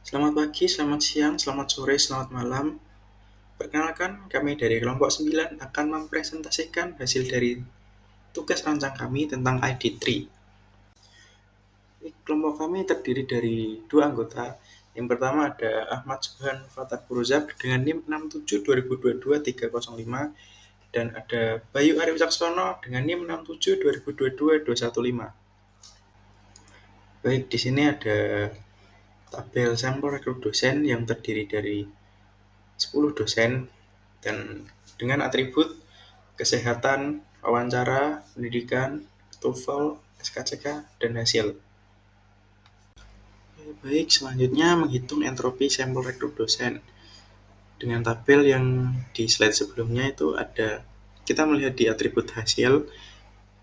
Selamat pagi, selamat siang, selamat sore, selamat malam. Perkenalkan, kami dari kelompok 9 akan mempresentasikan hasil dari tugas rancang kami tentang ID3. Kelompok kami terdiri dari dua anggota. Yang pertama ada Ahmad Subhan Fatak Buruzak dengan NIM 672022-305 dan ada Bayu Arif Caksono dengan NIM 672022-215. Baik, di sini ada tabel sampel rekrut dosen yang terdiri dari 10 dosen dan dengan atribut kesehatan, wawancara, pendidikan, TOEFL, SKCK, dan hasil. Baik, selanjutnya menghitung entropi sampel rekrut dosen. Dengan tabel yang di slide sebelumnya itu ada, kita melihat di atribut hasil.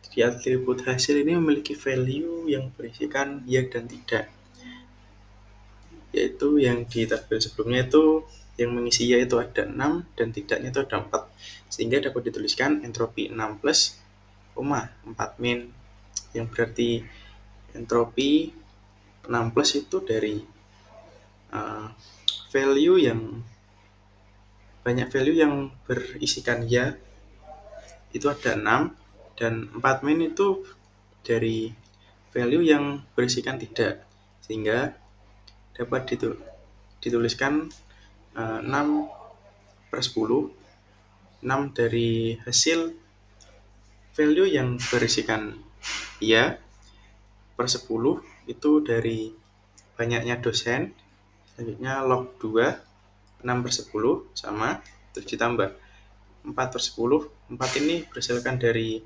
Di atribut hasil ini memiliki value yang berisikan ya dan tidak. Yaitu yang di tabel sebelumnya itu yang mengisi ya itu ada 6 dan tidaknya itu ada 4. Sehingga dapat dituliskan entropi 6 plus, 4 min. Yang berarti entropi 6 plus itu dari value yang banyak value yang berisikan ya itu ada 6 dan 4 min itu dari value yang berisikan tidak, sehingga dapat dituliskan 6 per 10. 6 dari hasil value yang berisikan ya per 10 itu dari banyaknya dosen. Selanjutnya log 2 6 per 10 sama, terus ditambah 4 per 10. 4 ini berdasarkan dari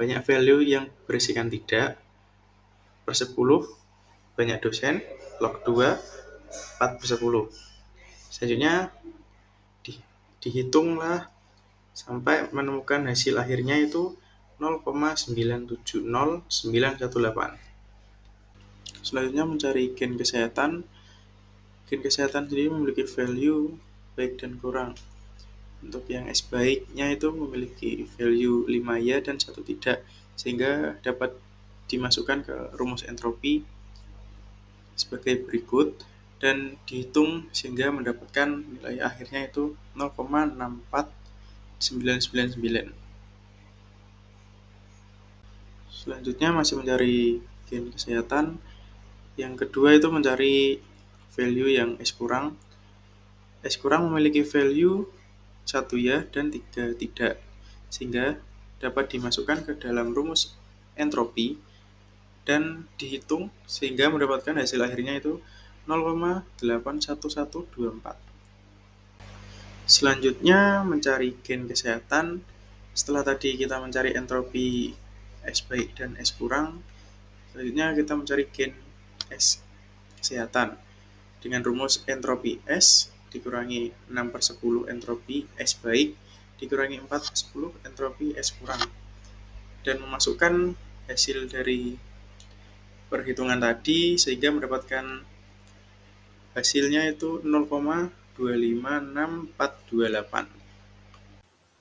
banyak value yang berisikan tidak per 10 banyak dosen, log 2 4 per 10. Selanjutnya dihitunglah sampai menemukan hasil akhirnya itu 0,970918. Selanjutnya mencari gen kesehatan. Gen kesehatan sendiri memiliki value baik dan kurang. Untuk yang S baiknya itu memiliki value 5 ya dan 1 tidak, sehingga dapat dimasukkan ke rumus entropi sebagai berikut dan dihitung sehingga mendapatkan nilai akhirnya itu 0,64999. Selanjutnya masih mencari gen kesehatan. Yang kedua itu mencari value yang S kurang. S kurang memiliki value 1 ya dan 3 tidak, sehingga dapat dimasukkan ke dalam rumus entropi dan dihitung sehingga mendapatkan hasil akhirnya itu 0,81124. Selanjutnya mencari gen kesehatan. Setelah tadi kita mencari entropi S baik dan S kurang, selanjutnya kita mencari gen S kesehatan dengan rumus entropi S dikurangi 6 per 10 entropi S baik dikurangi 4 per 10 entropi S kurang, dan memasukkan hasil dari perhitungan tadi sehingga mendapatkan hasilnya itu 0,256428.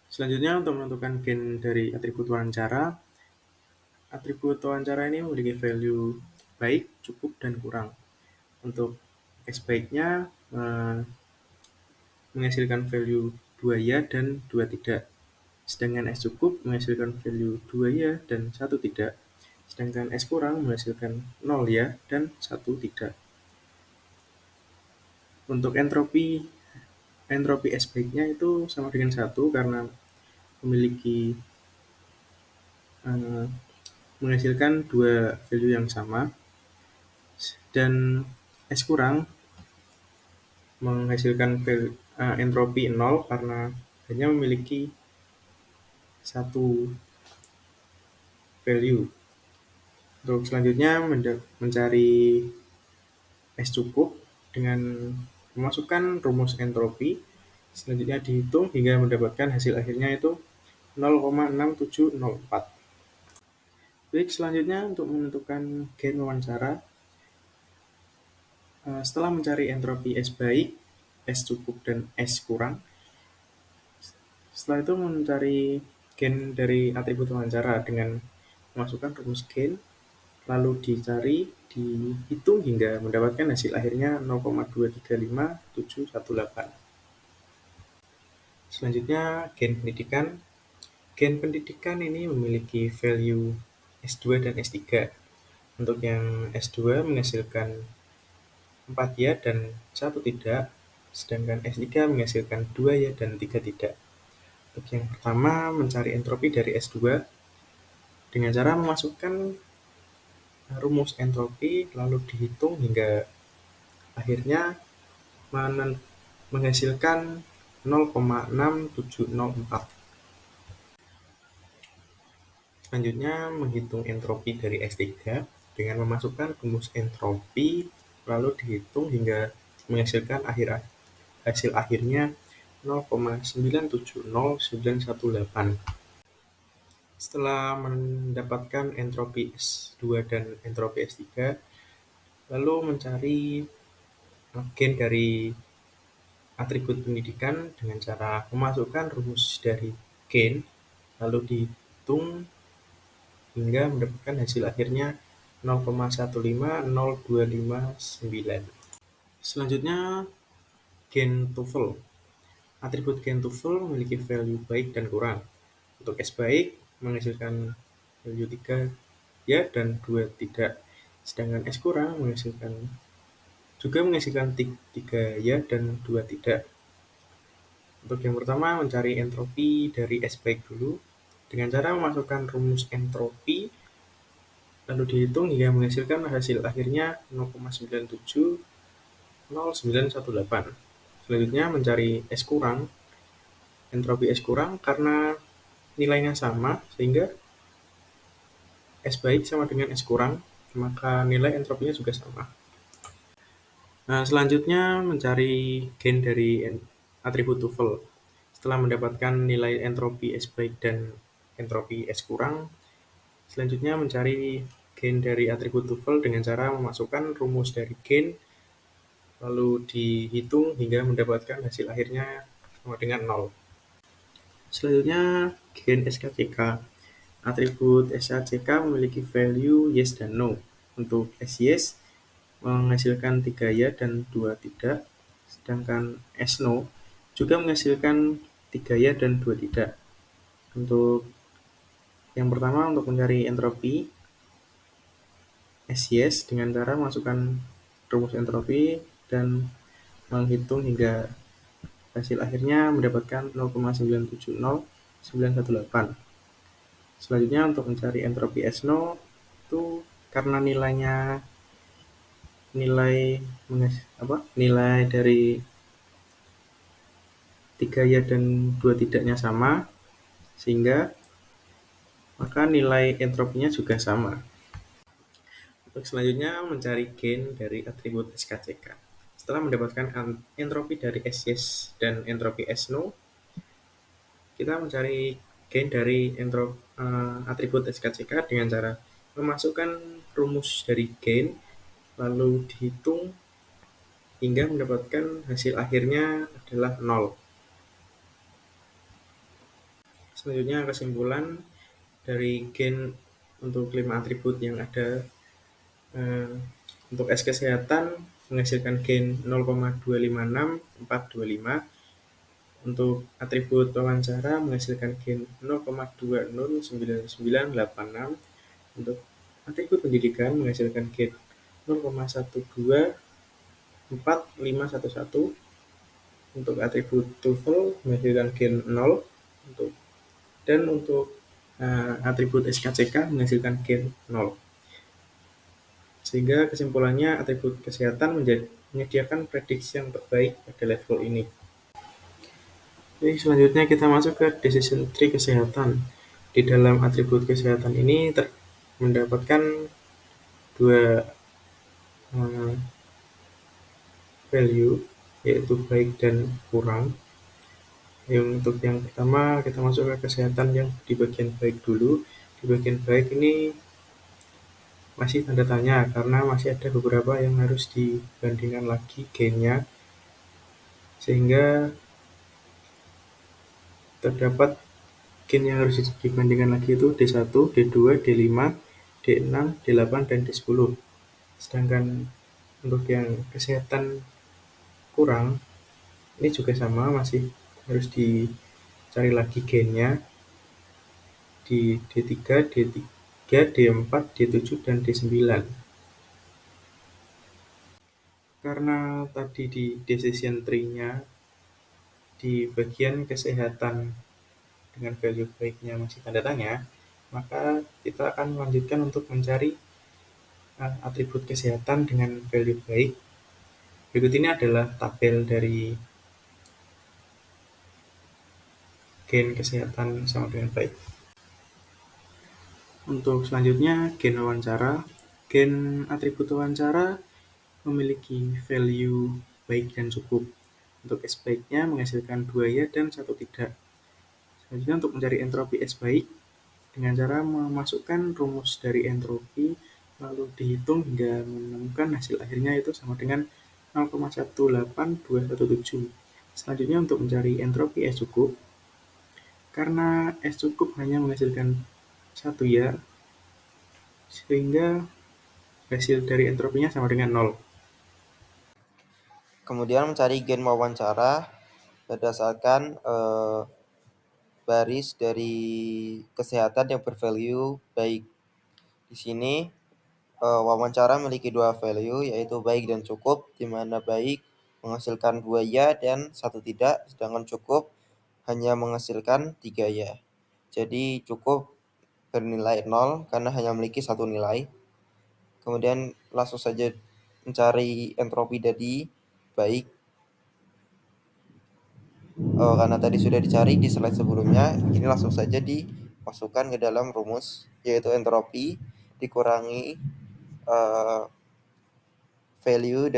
Selanjutnya untuk menentukan gen dari atribut wawancara. Atribut wawancara ini memiliki value baik, cukup, dan kurang. Untuk S baiknya menghasilkan value 2 ya dan 2 tidak. Sedangkan S cukup menghasilkan value 2 ya dan 1 tidak. Sedangkan S kurang menghasilkan 0 ya dan 1 tidak. Untuk entropi S baiknya itu sama dengan 1 karena memiliki menghasilkan 2 value yang sama. Dan S kurang menghasilkan entropi 0 karena hanya memiliki 1 value. Untuk selanjutnya mencari S cukup dengan memasukkan rumus entropi. Selanjutnya dihitung hingga mendapatkan hasil akhirnya itu 0,6704. Baik, selanjutnya untuk menentukan gen wawancara. Setelah mencari entropi S baik, S cukup, dan S kurang, setelah itu mencari gen dari atribut wawancara dengan memasukkan rumus gen lalu dihitung hingga mendapatkan hasil akhirnya 0,235718. Selanjutnya, gen pendidikan. Gen pendidikan ini memiliki value S2 dan S3. Untuk yang S2 menghasilkan 4 ya dan 1 tidak, sedangkan S3 menghasilkan 2 ya dan 3 tidak. Untuk yang pertama, mencari entropi dari S2 dengan cara memasukkan rumus entropi lalu dihitung hingga akhirnya menghasilkan 0,6704. Selanjutnya, menghitung entropi dari S3 dengan memasukkan rumus entropi lalu dihitung hingga menghasilkan hasil akhirnya 0,970918. Setelah mendapatkan entropi S2 dan entropi S3, lalu mencari gen dari atribut pendidikan dengan cara memasukkan rumus dari gen, lalu dihitung hingga mendapatkan hasil akhirnya 0,150259. Selanjutnya, gen TOEFL. Atribut gen TOEFL memiliki value baik dan kurang. Untuk S baik menghasilkan value 3 ya dan 2 tidak. Sedangkan S kurang menghasilkan 3 ya dan 2 tidak. Untuk yang pertama, mencari entropi dari S baik dulu dengan cara memasukkan rumus entropi lalu dihitung hingga menghasilkan hasil akhirnya 0,970918. Selanjutnya, mencari S kurang. Entropi S kurang karena nilainya sama, sehingga S baik sama dengan S kurang, maka nilai entropinya juga sama. Nah, selanjutnya mencari gen dari atribut TOEFL. Setelah mendapatkan nilai entropi S baik dan entropi S kurang, selanjutnya mencari gen dari atribut TOEFL dengan cara memasukkan rumus dari gen, lalu dihitung hingga mendapatkan hasil akhirnya sama dengan 0. Selanjutnya, gen SKCK. Atribut SKCK memiliki value yes dan no. Untuk S yes menghasilkan 3 ya dan 2 tidak, sedangkan S no juga menghasilkan 3 ya dan 2 tidak. Untuk yang pertama, untuk mencari entropi S yes dengan cara masukkan rumus entropi dan menghitung hingga hasil akhirnya mendapatkan 0,970918. Selanjutnya, untuk mencari entropi S no itu karena nilai dari 3 ya dan 2 tidaknya sama, sehingga maka nilai entropinya juga sama. Untuk selanjutnya, mencari gen dari atribut SKCK. Setelah mendapatkan entropi dari S yes dan entropi S no, kita mencari gen dari atribut SKCK dengan cara memasukkan rumus dari gen, lalu dihitung hingga mendapatkan hasil akhirnya adalah 0. Selanjutnya, kesimpulan dari gen untuk 5 atribut yang ada. Untuk S kesehatan menghasilkan gen 0,256425. Untuk atribut wawancara menghasilkan gen 0,209986. Untuk atribut pendidikan menghasilkan gen 0,124511. Untuk atribut TOEFL menghasilkan gen 0. Dan untuk atribut SKCK menghasilkan gen 0. Sehingga kesimpulannya, atribut kesehatan menyediakan prediksi yang terbaik pada level ini. Oke, selanjutnya kita masuk ke decision tree kesehatan. Di dalam atribut kesehatan ini mendapatkan 2 value, yaitu baik dan kurang. Untuk yang pertama, kita masuk ke kesehatan yang di bagian baik dulu. Di bagian baik ini masih tanda tanya karena masih ada beberapa yang harus dibandingkan lagi gennya, sehingga terdapat gen yang harus dibandingkan lagi itu D1, D2, D5, D6, D8, dan D10. Sedangkan untuk yang kesehatan kurang, ini juga sama, masih harus dicari lagi gennya di D3, D3, D4, D7, dan D9. Karena tadi di decision tree-nya di bagian kesehatan dengan value baiknya masih tanda tanya, maka kita akan melanjutkan untuk mencari atribut kesehatan dengan value baik. Berikut ini adalah tabel dari gen kesehatan sama dengan baik. Untuk selanjutnya, gen wawancara. Gen atribut wawancara memiliki value baik dan cukup. Untuk S baiknya menghasilkan 2 ya dan 1 tidak. Selanjutnya untuk mencari entropi S baik dengan cara memasukkan rumus dari entropi lalu dihitung hingga menemukan hasil akhirnya itu sama dengan 0,18217. Selanjutnya untuk mencari entropi S cukup, karena S cukup hanya menghasilkan 1 ya, sehingga hasil dari entropinya sama dengan 0. Kemudian mencari gen wawancara berdasarkan baris dari kesehatan yang bervalue baik. Di sini wawancara memiliki 2 value, yaitu baik dan cukup, di mana baik menghasilkan 2 ya dan 1 tidak, sedangkan cukup hanya menghasilkan 3 ya. Jadi cukup bernilai 0 karena hanya memiliki 1 nilai. Kemudian langsung saja mencari entropi dari baik. Karena tadi sudah dicari di slide sebelumnya, ini langsung saja dimasukkan ke dalam rumus, yaitu entropi dikurangi value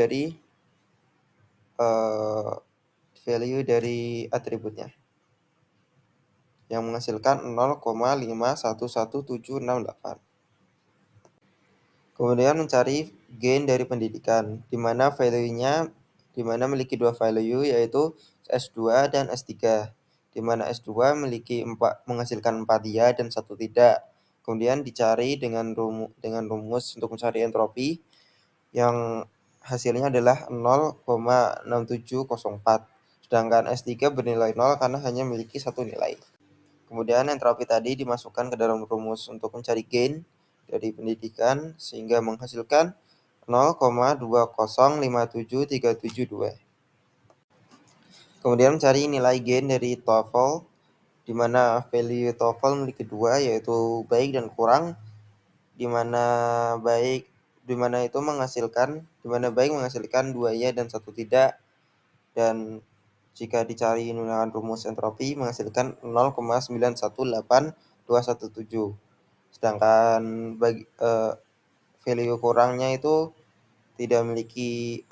dari atributnya yang menghasilkan 0,511768. Kemudian mencari gain dari pendidikan, di mana memiliki 2 value, yaitu S2 dan S3, di mana S2 menghasilkan 4 ya dan 1 tidak. Kemudian dicari dengan rumus untuk mencari entropi yang hasilnya adalah 0,6704. Sedangkan S3 bernilai 0 karena hanya memiliki 1 nilai. Kemudian entropi tadi dimasukkan ke dalam rumus untuk mencari gain dari pendidikan sehingga menghasilkan 0,2057372. Kemudian mencari nilai gain dari TOEFL, di mana value TOEFL memiliki 2, yaitu baik dan kurang, di mana baik menghasilkan 2 ya dan 1 tidak, dan jika dicari menggunakan rumus entropi menghasilkan 0,918217. Sedangkan value kurangnya itu tidak memiliki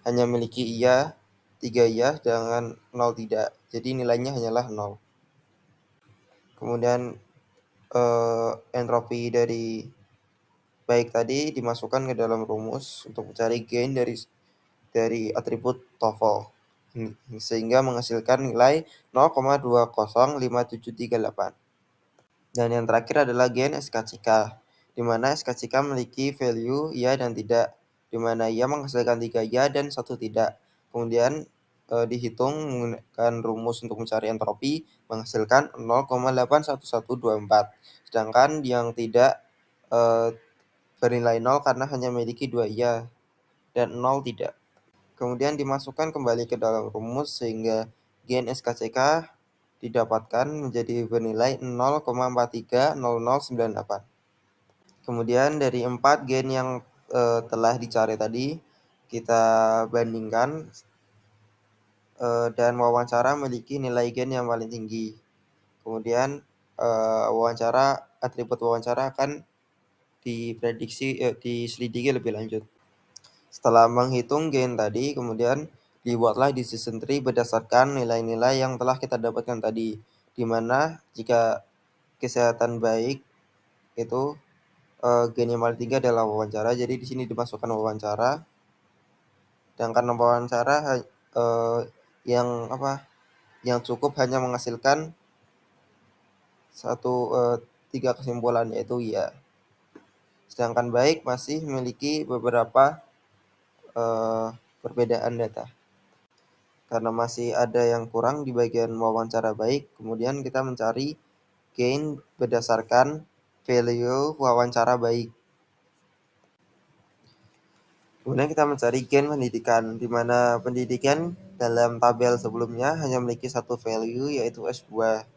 hanya memiliki iya, 3 iya, sedangkan 0 tidak. Jadi nilainya hanyalah 0. Kemudian entropi dari baik tadi dimasukkan ke dalam rumus untuk mencari gain dari atribut TOEFL sehingga menghasilkan nilai 0,205738. Dan yang terakhir adalah gain SKCK, di mana SKCK memiliki value ya dan tidak, di mana ya menghasilkan 3 ya dan 1 tidak. Kemudian dihitung menggunakan rumus untuk mencari entropi menghasilkan 0,81124. Sedangkan yang tidak bernilai 0 karena hanya memiliki 2 ya dan 0 tidak. Kemudian dimasukkan kembali ke dalam rumus sehingga gain SKCK didapatkan menjadi bernilai 0,430098. Kemudian dari 4 gain yang telah dicari tadi, kita bandingkan dan wawancara memiliki nilai gain yang paling tinggi. Kemudian atribut wawancara akan diselidiki lebih lanjut. Setelah menghitung gain tadi, kemudian dibuatlah decision tree berdasarkan nilai-nilai yang telah kita dapatkan tadi, di mana jika kesehatan baik itu gain yang paling tinggi adalah wawancara. Jadi di sini dimasukkan wawancara, dan karena wawancara yang cukup hanya menghasilkan 3 kesimpulan, yaitu ya. Sedangkan baik masih memiliki beberapa perbedaan data. Karena masih ada yang kurang di bagian wawancara baik, kemudian kita mencari gain berdasarkan value wawancara baik. Kemudian kita mencari gain pendidikan, di mana pendidikan dalam tabel sebelumnya hanya memiliki satu value, yaitu S2.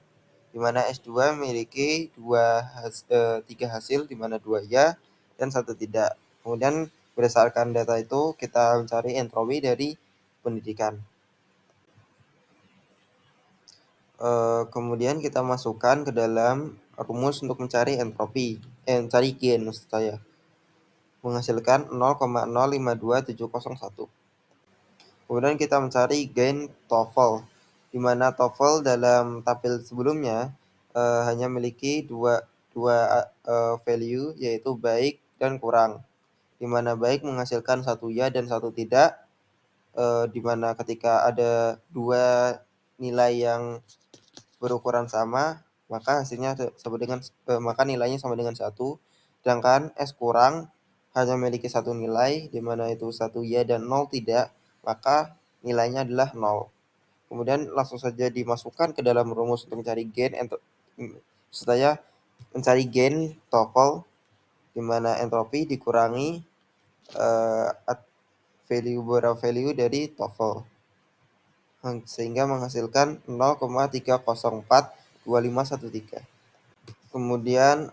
Di mana S2 memiliki tiga hasil, di mana 2 ya dan 1 tidak. Kemudian berdasarkan data itu kita mencari entropi dari pendidikan. Kemudian kita masukkan ke dalam rumus untuk mencari entropi, mencari gain maksud saya, menghasilkan 0,052701. Kemudian kita mencari gain TOEFL, di mana TOEFL dalam tabel sebelumnya hanya memiliki dua value, yaitu baik dan kurang, di mana baik menghasilkan 1 ya dan 1 tidak, di mana ketika ada 2 nilai yang berukuran sama, maka hasilnya sama dengan maka nilainya sama dengan 1. Sedangkan S kurang hanya memiliki 1 nilai, di mana itu 1 ya dan 0 tidak, maka nilainya adalah 0. Kemudian langsung saja dimasukkan ke dalam rumus untuk mencari gain saya mencari gain TOEFL, di mana entropi dikurangi value dari TOEFL, sehingga menghasilkan 0,3042513. Kemudian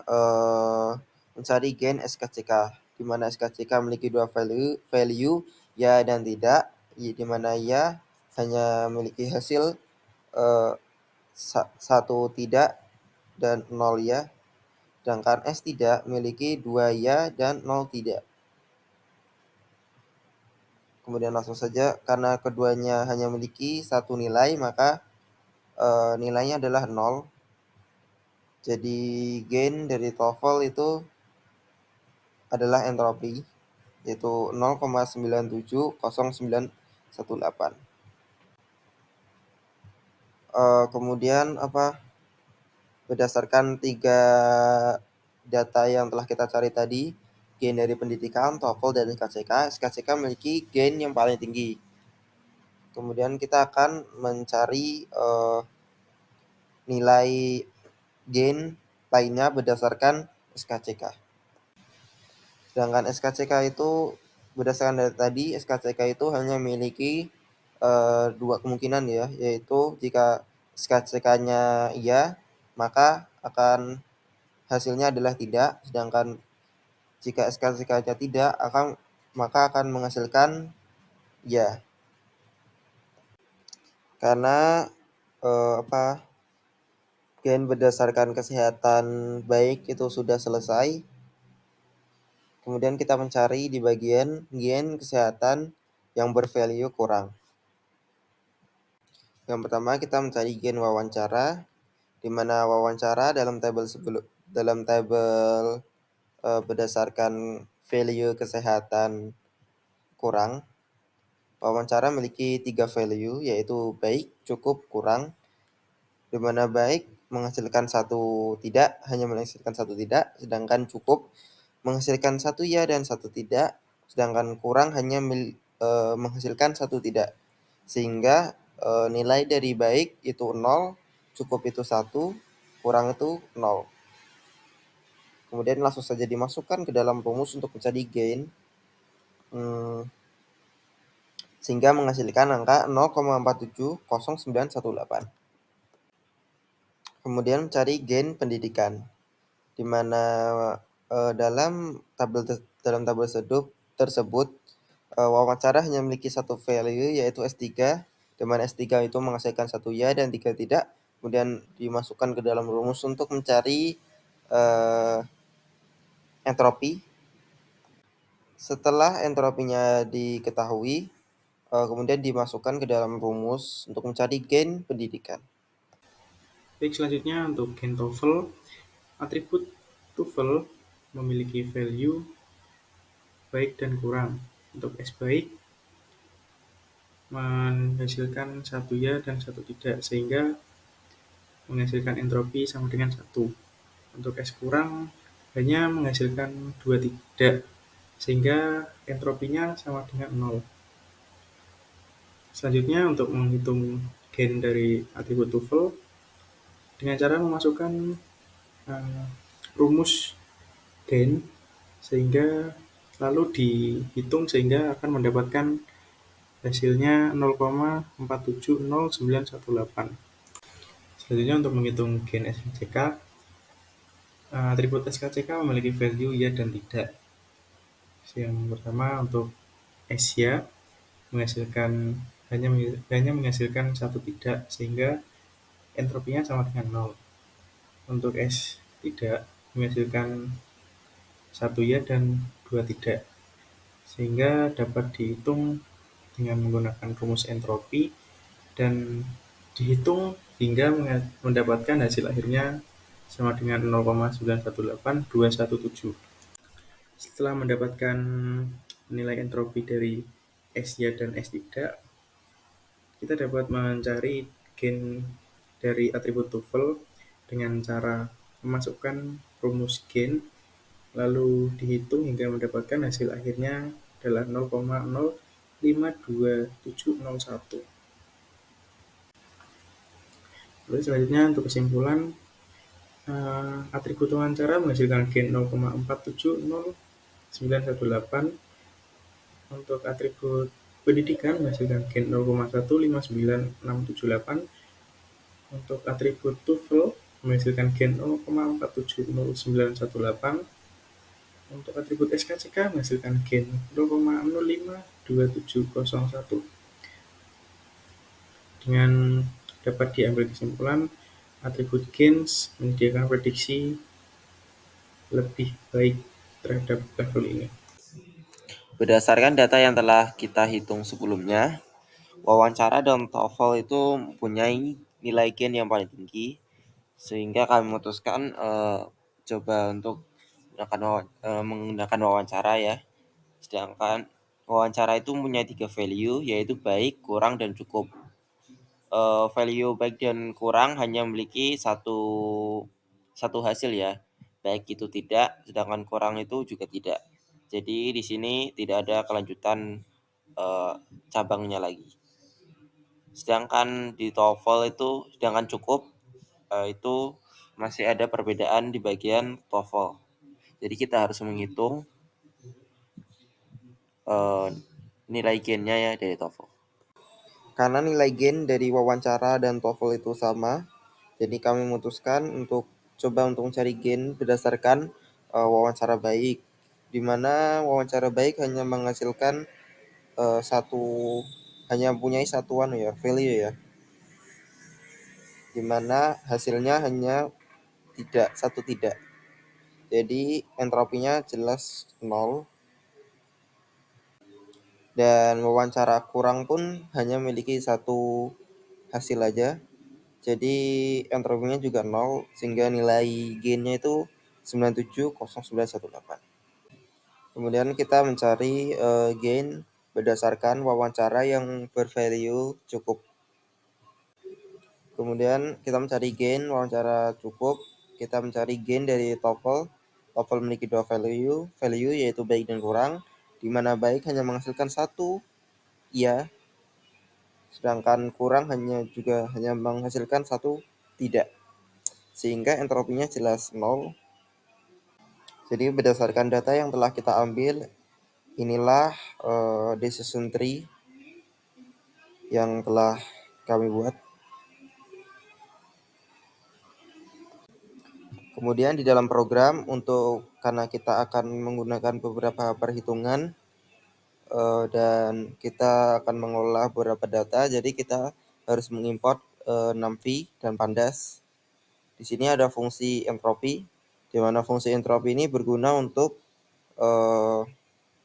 mencari gain SKCK, di mana SKCK memiliki 2 value ya dan tidak, di mana ya hanya memiliki hasil 1 tidak dan 0 ya, sedangkan S tidak memiliki 2 ya dan 0 tidak. Kemudian langsung saja, karena keduanya hanya memiliki 1 nilai, maka nilainya adalah 0. Jadi gain dari TOEFL itu adalah entropi, yaitu 0,970918. Kemudian berdasarkan 3 data yang telah kita cari tadi, gain dari pendidikan, TOEFL, dan SKCK, SKCK memiliki gain yang paling tinggi. Kemudian kita akan mencari nilai gain lainnya berdasarkan SKCK. Sedangkan SKCK itu berdasarkan data tadi, SKCK itu hanya memiliki 2 kemungkinan ya, yaitu jika SKCK-nya iya, maka akan hasilnya adalah tidak, sedangkan jika SKCK-nya tidak, maka akan menghasilkan ya. Karena gain berdasarkan kesehatan baik itu sudah selesai. Kemudian kita mencari di bagian gain kesehatan yang bervalue kurang. Yang pertama kita mencari gain wawancara, di mana wawancara dalam tabel berdasarkan value kesehatan kurang. Wawancara memiliki 3 value, yaitu baik, cukup, kurang, di mana baik menghasilkan 1 tidak, hanya menghasilkan 1 tidak, sedangkan cukup menghasilkan 1 ya dan 1 tidak, sedangkan kurang hanya menghasilkan 1 tidak. Sehingga nilai dari baik itu 0, cukup itu 1, kurang itu 0. Kemudian langsung saja dimasukkan ke dalam rumus untuk mencari gain, sehingga menghasilkan angka 0,470918. Kemudian mencari gain pendidikan, di mana dalam tabel tersebut wawancara hanya memiliki 1 value, yaitu S3, di mana S3 itu menghasilkan 1 ya dan 3 tidak. Kemudian dimasukkan ke dalam rumus untuk mencari entropi. Setelah entropinya diketahui, kemudian dimasukkan ke dalam rumus untuk mencari gain pendidikan. Baik, selanjutnya untuk gain TOEFL, atribut TOEFL memiliki value baik dan kurang. Untuk S baik menghasilkan 1 ya dan 1 tidak, sehingga menghasilkan entropi sama dengan 1. Untuk S kurang hanya menghasilkan dua tidak, sehingga entropinya sama dengan nol. Selanjutnya untuk menghitung gain dari atribut tuple dengan cara memasukkan uh, rumus gain sehingga lalu dihitung sehingga akan mendapatkan hasilnya 0,4709118. Selanjutnya untuk menghitung gain SKCK, atribut SKCK memiliki value ya dan tidak. Yang pertama untuk S ya menghasilkan hanya menghasilkan satu tidak sehingga entropinya sama dengan nol. Untuk S tidak menghasilkan satu ya dan dua tidak sehingga dapat dihitung dengan menggunakan rumus entropi dan dihitung hingga mendapatkan hasil akhirnya sama dengan 0,918217. Setelah mendapatkan nilai entropi dari S ya dan S tidak, kita dapat mencari gain dari atribut tuple dengan cara memasukkan rumus gain lalu dihitung hingga mendapatkan hasil akhirnya adalah 0,052701. Lalu selanjutnya untuk kesimpulan, atribut wawancara menghasilkan gain 0,470918. Untuk atribut pendidikan menghasilkan gain 0,1596678. Untuk atribut TOEFL menghasilkan gain 0,470918. Untuk atribut SKCK menghasilkan gain 0,052701. Dengan dapat diambil kesimpulan, atribut gains menyediakan prediksi lebih baik terhadap level ini. Berdasarkan data yang telah kita hitung sebelumnya, wawancara dan TOEFL itu mempunyai nilai gain yang paling tinggi, sehingga kami memutuskan coba untuk menggunakan wawancara ya. Sedangkan wawancara itu mempunyai 3 value, yaitu baik, kurang, dan cukup. Value baik dan kurang hanya memiliki satu hasil ya, baik itu tidak, sedangkan kurang itu juga tidak. Jadi di sini tidak ada kelanjutan cabangnya lagi. Sedangkan di TOEFL itu, sedangkan cukup itu masih ada perbedaan di bagian TOEFL. Jadi kita harus menghitung nilai gainnya ya dari TOEFL. Karena nilai gain dari wawancara dan TOEFL itu sama, jadi kami memutuskan untuk coba untuk mencari gain berdasarkan wawancara baik, di mana wawancara baik hanya menghasilkan hanya mempunyai satuan ya, value ya, di mana hasilnya hanya satu tidak. Jadi entropinya jelas 0. Dan wawancara kurang pun hanya memiliki satu hasil aja. Jadi entropinya juga 0 sehingga nilai gainnya itu 970918. Kemudian kita mencari gain berdasarkan wawancara yang bervalue cukup. Kemudian kita mencari gain wawancara cukup, kita mencari gain dari TOEFL. TOEFL memiliki dua value yaitu baik dan kurang, di mana baik hanya menghasilkan satu iya, sedangkan kurang hanya menghasilkan satu tidak, sehingga entropinya jelas 0. Jadi berdasarkan data yang telah kita ambil, inilah decision tree yang telah kami buat. Kemudian di dalam program, karena kita akan menggunakan beberapa perhitungan dan kita akan mengolah beberapa data, jadi kita harus mengimport NumPy dan Pandas. Di sini ada fungsi entropi, di mana fungsi entropi ini berguna untuk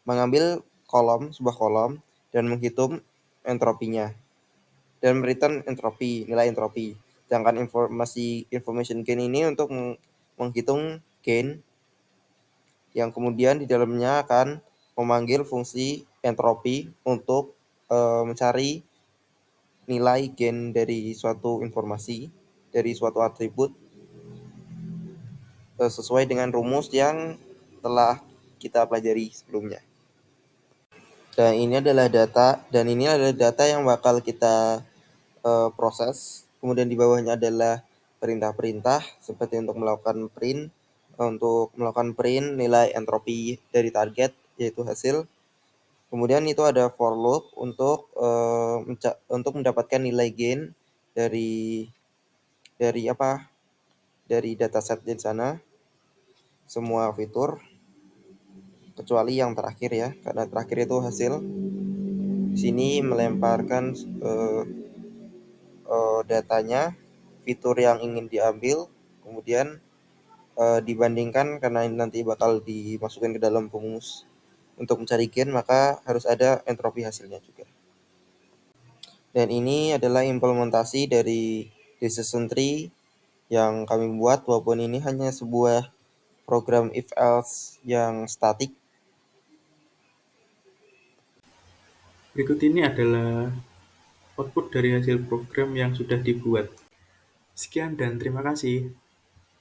mengambil sebuah kolom dan menghitung entropinya dan return nilai entropi. Sedangkan information gain ini untuk menghitung gain yang kemudian di dalamnya akan memanggil fungsi entropi untuk mencari nilai gain dari suatu informasi, dari suatu atribut sesuai dengan rumus yang telah kita pelajari sebelumnya. Dan ini adalah data yang bakal kita proses. Kemudian di bawahnya adalah perintah-perintah seperti untuk melakukan print nilai entropi dari target yaitu hasil. Kemudian itu ada for loop untuk mendapatkan nilai gain dari dataset di sana, semua fitur kecuali yang terakhir ya, karena terakhir itu hasil. Di sini melemparkan datanya, fitur yang ingin diambil, kemudian dibandingkan karena ini nanti bakal dimasukkan ke dalam rumus untuk mencari gain, maka harus ada entropi hasilnya juga. Dan ini adalah implementasi dari decision tree yang kami buat, walaupun ini hanya sebuah program if else yang statik. Berikut ini adalah output dari hasil program yang sudah dibuat. Sekian dan terima kasih.